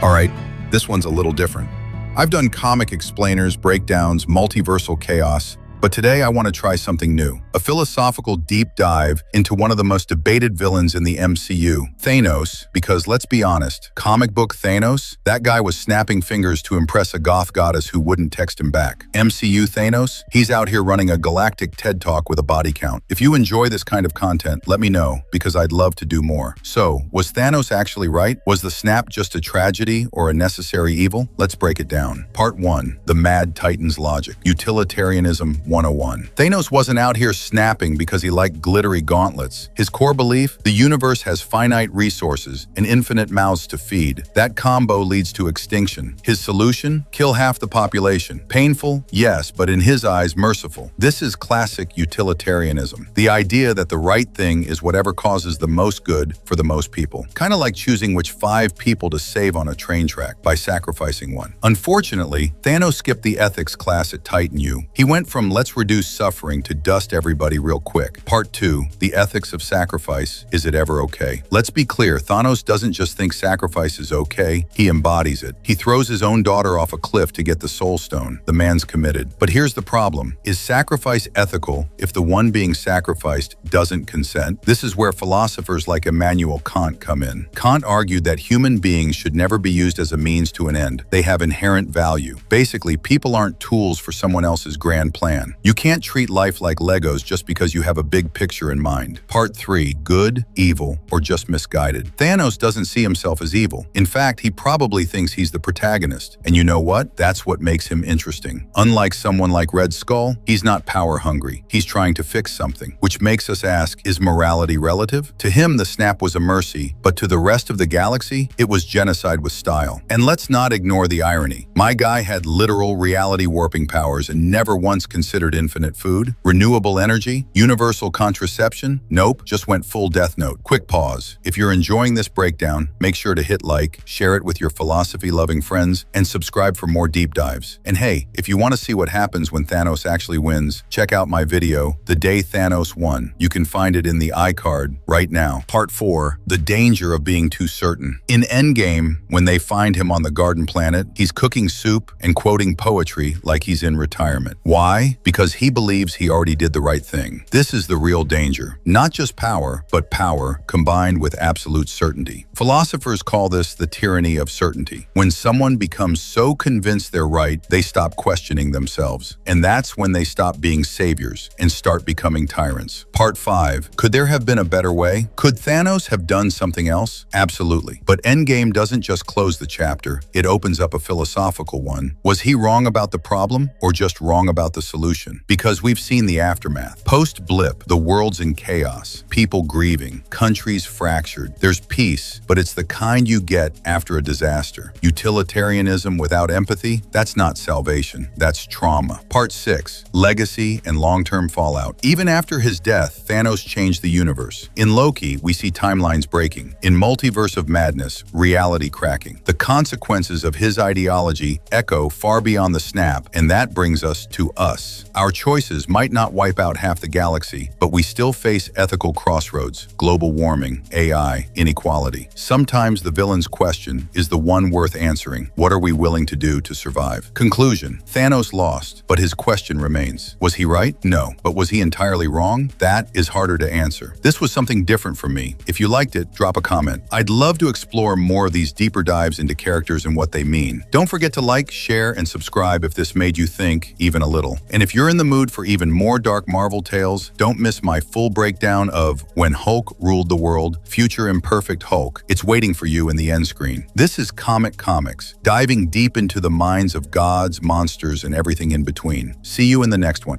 All right, this one's a little different. I've done comic explainers, breakdowns, multiversal chaos, but today I want to try something new. A philosophical deep dive into one of the most debated villains in the MCU, Thanos, because let's be honest, comic book Thanos, that guy was snapping fingers to impress a goth goddess who wouldn't text him back. MCU Thanos, he's out here running a galactic TED Talk with a body count. If you enjoy this kind of content, let me know, because I'd love to do more. So, was Thanos actually right? Was the snap just a tragedy or a necessary evil? Let's break it down. Part 1. The Mad Titan's Logic. Utilitarianism 101. Thanos wasn't out here snapping because he liked glittery gauntlets. His core belief? The universe has finite resources and infinite mouths to feed. That combo leads to extinction. His solution? Kill half the population. Painful? Yes, but in his eyes, merciful. This is classic utilitarianism. The idea that the right thing is whatever causes the most good for the most people. Kind of like choosing which 5 people to save on a train track by sacrificing one. Unfortunately, Thanos skipped the ethics class at Titan U. He went from let's reduce suffering to dust everybody real quick. Part 2. The ethics of sacrifice. Is it ever okay? Let's be clear, Thanos doesn't just think sacrifice is okay, he embodies it. He throws his own daughter off a cliff to get the Soul Stone. The man's committed. But here's the problem. Is sacrifice ethical if the one being sacrificed doesn't consent? This is where philosophers like Immanuel Kant come in. Kant argued that human beings should never be used as a means to an end. They have inherent value. Basically, people aren't tools for someone else's grand plan. You can't treat life like Legos just because you have a big picture in mind. Part 3. Good, evil, or just misguided. Thanos doesn't see himself as evil. In fact, he probably thinks he's the protagonist. And you know what? That's what makes him interesting. Unlike someone like Red Skull, he's not power hungry. He's trying to fix something, which makes us ask, is morality relative? To him, the snap was a mercy, but to the rest of the galaxy, it was genocide with style. And let's not ignore the irony. My guy had literal reality warping powers and never once considered infinite food, renewable energy, universal contraception. Nope, just went full Death Note. Quick pause. If you're enjoying this breakdown, make sure to hit like, share it with your philosophy-loving friends, and subscribe for more deep dives. And hey, if you want to see what happens when Thanos actually wins, check out my video, The Day Thanos Won. You can find it in the iCard right now. Part 4. The danger of being too certain. In Endgame, when they find him on the garden planet, he's cooking soup and quoting poetry like he's in retirement. Why? Because he believes he already did the right thing. This is the real danger. Not just power, but power combined with absolute certainty. Philosophers call this the tyranny of certainty. When someone becomes so convinced they're right, they stop questioning themselves. And that's when they stop being saviors and start becoming tyrants. Part 5. Could there have been a better way? Could Thanos have done something else? Absolutely. But Endgame doesn't just close the chapter, it opens up a philosophical one. Was he wrong about the problem or just wrong about the solution? Because we've seen the aftermath. Post-blip, the world's in chaos, people grieving, countries fractured. There's peace, but it's the kind you get after a disaster. Utilitarianism without empathy, that's not salvation, that's trauma. Part 6. Legacy and long-term fallout. Even after his death, Thanos changed the universe. In Loki, we see timelines breaking. In Multiverse of Madness, reality cracking. The consequences of his ideology echo far beyond the snap, and that brings us to us. Our choices might not wipe out half the galaxy, but we still face ethical crossroads, global warming, AI, inequality. Sometimes the villain's question is the one worth answering. What are we willing to do to survive? Conclusion. Thanos lost, but his question remains. Was he right? No. But was he entirely wrong? That is harder to answer. This was something different from me. If you liked it, drop a comment. I'd love to explore more of these deeper dives into characters and what they mean. Don't forget to like, share, and subscribe if this made you think even a little. And if you're in the mood for even more dark Marvel tales, don't miss my full breakdown of When Hulk Ruled the World, Future Imperfect Hulk. It's waiting for you in the end screen. This is Comic Comics, diving deep into the minds of gods, monsters, and everything in between. See you in the next one.